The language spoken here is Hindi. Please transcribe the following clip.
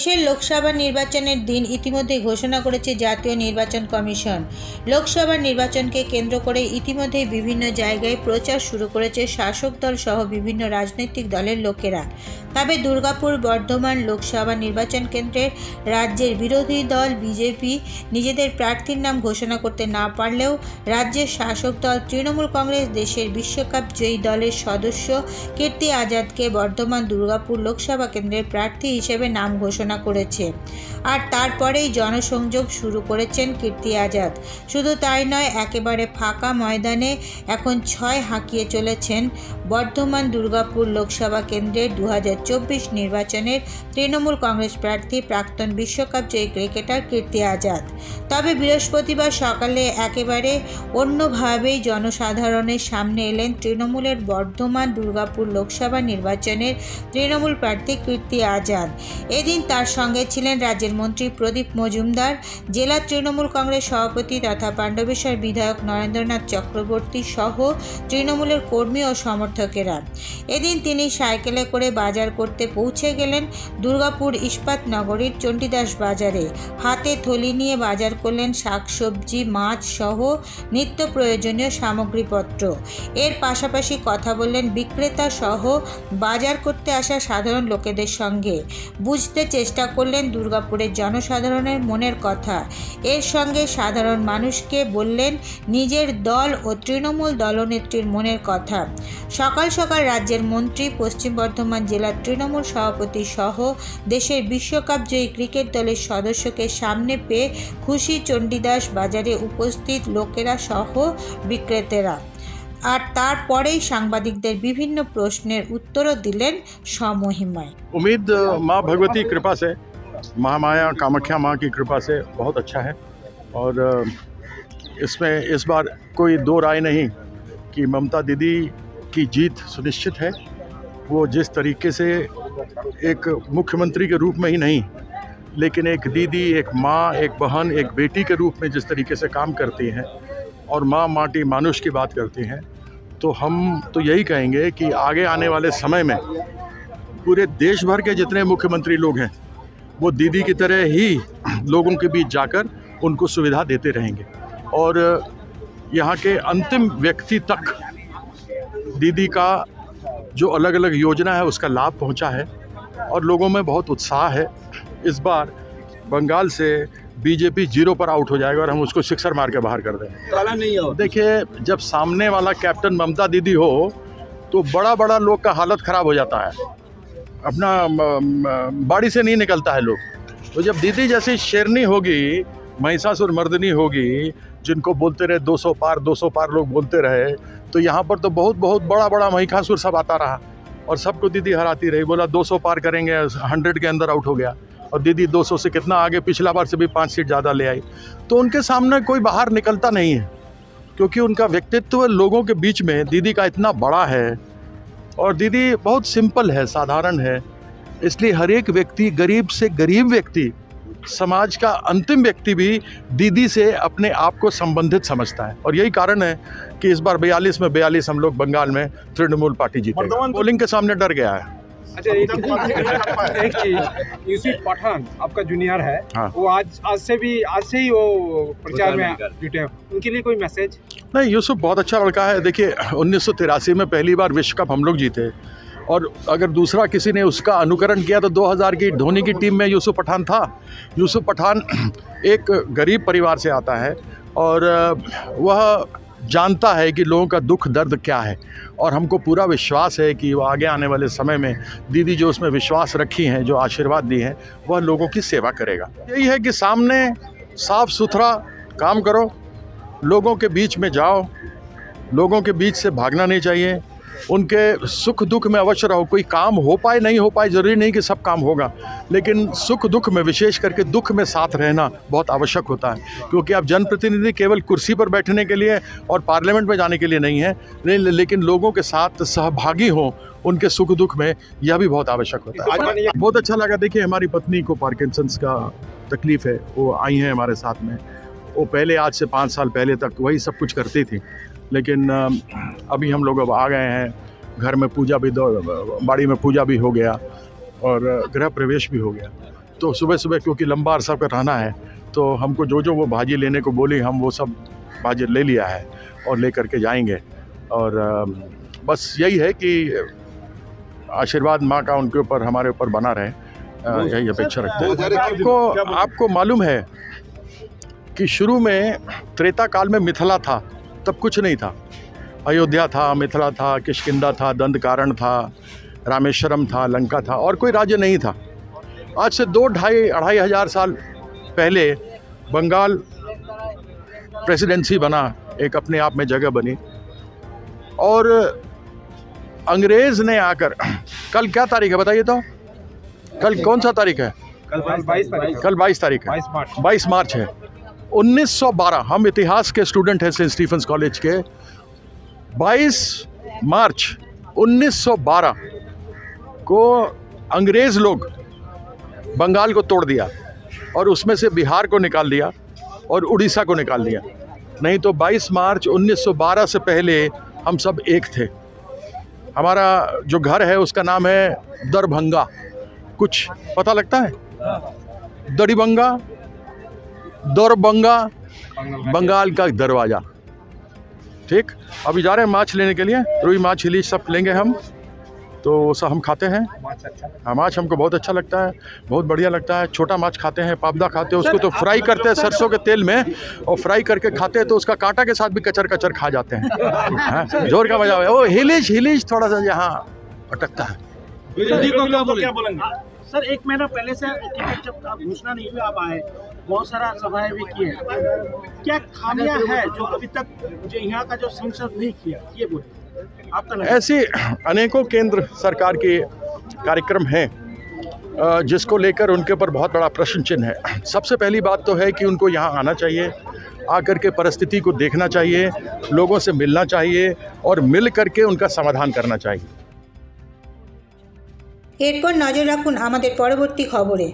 দেশের লোকসভা নির্বাচনের দিন ইতিমধ্যে ঘোষণা করেছে জাতীয় নির্বাচন কমিশন। লোকসভা নির্বাচনকে কেন্দ্র করে ইতিমধ্যে বিভিন্ন জায়গায় প্রচার শুরু করেছে শাসক দল সহ বিভিন্ন রাজনৈতিক দলের লোকেরা। তবে দুর্গাপুর বর্ধমান লোকসভা নির্বাচন কেন্দ্রের রাজ্যের বিরোধী দল বিজেপি নিজেদের প্রার্থীর নাম ঘোষণা করতে না পারলেও রাজ্যের শাসক দল তৃণমূল কংগ্রেস দেশের বিশ্বকাপ জয়ী দলের সদস্য কীর্তি আজাদকে বর্ধমান দুর্গাপুর লোকসভা কেন্দ্রের প্রার্থী হিসেবে নাম ঘোষণা করেছে। আর তারপরেই জনসংযোগ শুরু করেছেন কীর্তি আজাদ। শুধু তাই নয়, একেবারে ফাঁকা ময়দানে এখন ছয় হাঁকিয়ে চলেছেন বর্ধমান দুর্গাপুর লোকসভা কেন্দ্রের 2024 নির্বাচনের তৃণমূল কংগ্রেস প্রার্থী প্রাক্তন বিশ্বকাপ জয়ী ক্রিকেটার কীর্তি আজাদ। তবে বৃহস্পতিবার সকালে একেবারে অন্যভাবেই জনসাধারণের সামনে এলেন তৃণমূলের বর্ধমান দুর্গাপুর লোকসভা নির্বাচনের তৃণমূল প্রার্থী কীর্তি আজাদ। এদিন তার সঙ্গে ছিলেন রাজ্যের মন্ত্রী প্রদীপ মজুমদার, জেলা তৃণমূল কংগ্রেস সভাপতি তথা পাণ্ডবেশ্বর বিধায়ক নরেন্দ্রনাথ চক্রবর্তী সহ তৃণমূলের কর্মী ও সমর্থকেরা। এদিন তিনি সাইকেলে করে বাজার করতে পৌঁছে গেলেন দুর্গাপুর ইস্পাত নগরীর চণ্ডীদাস বাজারে। হাতে থলি নিয়ে বাজার করলেন শাকসবজি, মাছ সহ নিত্য প্রয়োজনীয় সামগ্রীপত্র। এর পাশাপাশি কথা বললেন বিক্রেতা সহ বাজার করতে আসা সাধারণ লোকেদের সঙ্গে। বুঝতে চেষ্টা করলেন দুর্গাপুরের জনসাধারণের মনের কথা। এর সঙ্গে সাধারণ মানুষকে বললেন নিজের দল ও তৃণমূল দলনেত্রীর মনের কথা। সকাল সকাল রাজ্যের মন্ত্রী, পশ্চিম বর্ধমান জেলার তৃণমূল সভাপতি সহ দেশের বিশ্বকাপ জয়ী ক্রিকেট দলের সদস্যকে সামনে পেয়ে খুশি চণ্ডীদাস বাজারে উপস্থিত লোকেরা সহ বিক্রেতারা। আর তারপরেই সাংবাদিকদের বিভিন্ন প্রশ্নের উত্তরও দিলেন সমহিমায়। उम्मीद माँ भगवती कृपा से, महामाया कामाख्या माँ की कृपा से बहुत अच्छा है। और इसमें इस बार कोई दो राय नहीं कि ममता दीदी की जीत सुनिश्चित है। वो जिस तरीके से एक मुख्यमंत्री के रूप में ही नहीं, लेकिन एक दीदी, एक माँ, एक बहन, एक बेटी के रूप में जिस तरीके से काम करती हैं और माँ माटी मानुष की बात करती हैं, तो हम तो यही कहेंगे कि आगे आने वाले समय में पूरे देश भर के जितने मुख्यमंत्री लोग हैं वो दीदी की तरह ही लोगों के बीच जाकर उनको सुविधा देते रहेंगे। और यहाँ के अंतिम व्यक्ति तक दीदी का जो अलग अलग योजना है उसका लाभ पहुँचा है और लोगों में बहुत उत्साह है। इस बार बंगाल से बीजेपी 0 पर आउट हो जाएगा और हम उसको सिक्सर मार के बाहर कर देंगे। काला नहीं हो। देखिए, जब सामने वाला कैप्टन ममता दीदी हो तो बड़ा बड़ा लोग का हालत ख़राब हो जाता है, अपना बाड़ी से नहीं निकलता है लोग। तो जब दीदी जैसी शेरनी होगी, महिषासुर मर्दनी होगी, जिनको बोलते रहे 200 पार लोग बोलते रहे, तो यहाँ पर तो बहुत बहुत बड़ा महिषासुर सब आता रहा और सबको दीदी हराती रही। बोला 200 पार करेंगे, 100 के अंदर आउट हो गया और दीदी 200 से कितना आगे, पिछला बार से भी 5 सीट ज़्यादा ले आई। तो उनके सामने कोई बाहर निकलता नहीं है, क्योंकि उनका व्यक्तित्व लोगों के बीच में दीदी का इतना बड़ा है और दीदी बहुत सिंपल है, साधारण है। इसलिए हर एक व्यक्ति, गरीब से गरीब व्यक्ति, समाज का अंतिम व्यक्ति भी दीदी से अपने आप को संबंधित समझता है। और यही कारण है कि इस बार 42 में 42 हम लोग बंगाल में तृणमूल पार्टी जीतेगी। पोलिंग के सामने डर गया है। अच्छा, एक चीज, यूसुफ पठान आपका जूनियर है। हाँ। वो आज से ही वो प्रचार में जुटे हैं, उनके लिए कोई मैसेज? नहीं, यूसुफ बहुत अच्छा लड़का है। देखिए, 1983 में पहली बार विश्व कप हम लोग जीते और अगर दूसरा किसी ने उसका अनुकरण किया तो 2000 की धोनी की टीम में यूसुफ पठान था। यूसुफ पठान एक गरीब परिवार से आता है और वह जानता है कि लोगों का दुख दर्द क्या है और हमको पूरा विश्वास है कि वो आगे आने वाले समय में दीदी जो उसमें विश्वास रखी हैं, जो आशीर्वाद दी हैं, वह लोगों की सेवा करेगा। यही है कि सामने साफ सुथरा काम करो, लोगों के बीच में जाओ, लोगों के बीच से भागना नहीं चाहिए, उनके सुख दुख में अवश्य रहो। कोई काम हो पाए नहीं हो पाए, ज़रूरी नहीं कि सब काम होगा, लेकिन सुख दुख में, विशेष करके दुख में साथ रहना बहुत आवश्यक होता है। क्योंकि आप जनप्रतिनिधि केवल कुर्सी पर बैठने के लिए और पार्लियामेंट में जाने के लिए नहीं है, लेकिन लोगों के साथ सहभागी हों उनके सुख दुख में, यह भी बहुत आवश्यक होता है। बहुत अच्छा लगा। देखिए, हमारी पत्नी को पार्किंसंस का तकलीफ़ है, वो आई हैं हमारे साथ में। वो पहले, आज से 5 साल पहले तक वही सब कुछ करती थी, लेकिन अभी हम लोग अब आ गए हैं। घर में पूजा भी, बाड़ी में पूजा भी हो गया और गृह प्रवेश भी हो गया। तो सुबह सुबह क्योंकि लंबा अरसा का रहना है तो हमको जो जो वो भाजी लेने को बोली हम वो सब भाजी ले लिया है और ले करके जाएंगे। और बस यही है कि आशीर्वाद माँ का उनके ऊपर हमारे ऊपर बना रहे, यही अपेक्षा रखते हैं। आपको मालूम है कि शुरू में त्रेता काल में मिथिला था, तब कुछ नहीं था। अयोध्या था, मिथिला था, किष्किंधा था, दंडकारण्य था, रामेश्वरम था, लंका था, और कोई राज्य नहीं था। आज से 2-2.5 हज़ार साल पहले बंगाल प्रेसिडेंसी बना, एक अपने आप में जगह बनी। और अंग्रेज़ ने आकर, कल क्या तारीख है बताइए तो, कल कौन सा तारीख है? कल 22 तारीख, कल 22 तारीख है, 22 मार्च है। 1912, हम इतिहास के स्टूडेंट हैं सेंट स्टीफेंस कॉलेज के। 22 मार्च 1912 को अंग्रेज़ लोग बंगाल को तोड़ दिया और उसमें से बिहार को निकाल दिया और उड़ीसा को निकाल दिया। नहीं तो 22 मार्च 1912 से पहले हम सब एक थे। हमारा जो घर है उसका नाम है दरभंगा। कुछ पता लगता है? दड़ीबंगा, दौरबंगा, बंगाल का दरवाज़ा। ठीक, अभी जा रहे हैं माछ लेने के लिए, रुई माछ इलीच सब लेंगे हम, तो वो सब हम खाते हैं। हाँ, माछ हमको बहुत अच्छा लगता है, बहुत बढ़िया लगता है। छोटा माछ खाते हैं, पापदा खाते हैं, उसको तो फ्राई करते हैं सरसों के तेल में, और फ्राई करके खाते हैं तो उसका कांटा के साथ भी कचर कचर खा जाते हैं। हाँ, जोर का मजा है। वो हिलीच थोड़ा सा यहाँ अटकता है। विरोधी को क्या बोलेंगे? सर, 1 महीना पहले से टिकट जब आप घोषणा नहीं हुई, आप आए, बहुत सारा सभाएं भी किए, क्या खामियां है जो अभी तक जो यहाँ का जो संसद नहीं किया, ये बोलिए आपका। ऐसी अनेकों केंद्र सरकार के कार्यक्रम हैं जिसको लेकर उनके ऊपर बहुत बड़ा प्रश्न चिन्ह है। सबसे पहली बात तो है कि उनको यहाँ आना चाहिए, आकर के परिस्थिति को देखना चाहिए, लोगों से मिलना चाहिए और मिल करके उनका समाधान करना चाहिए। এরপর নজর রাখুন আমাদের পরবর্তী খবরে।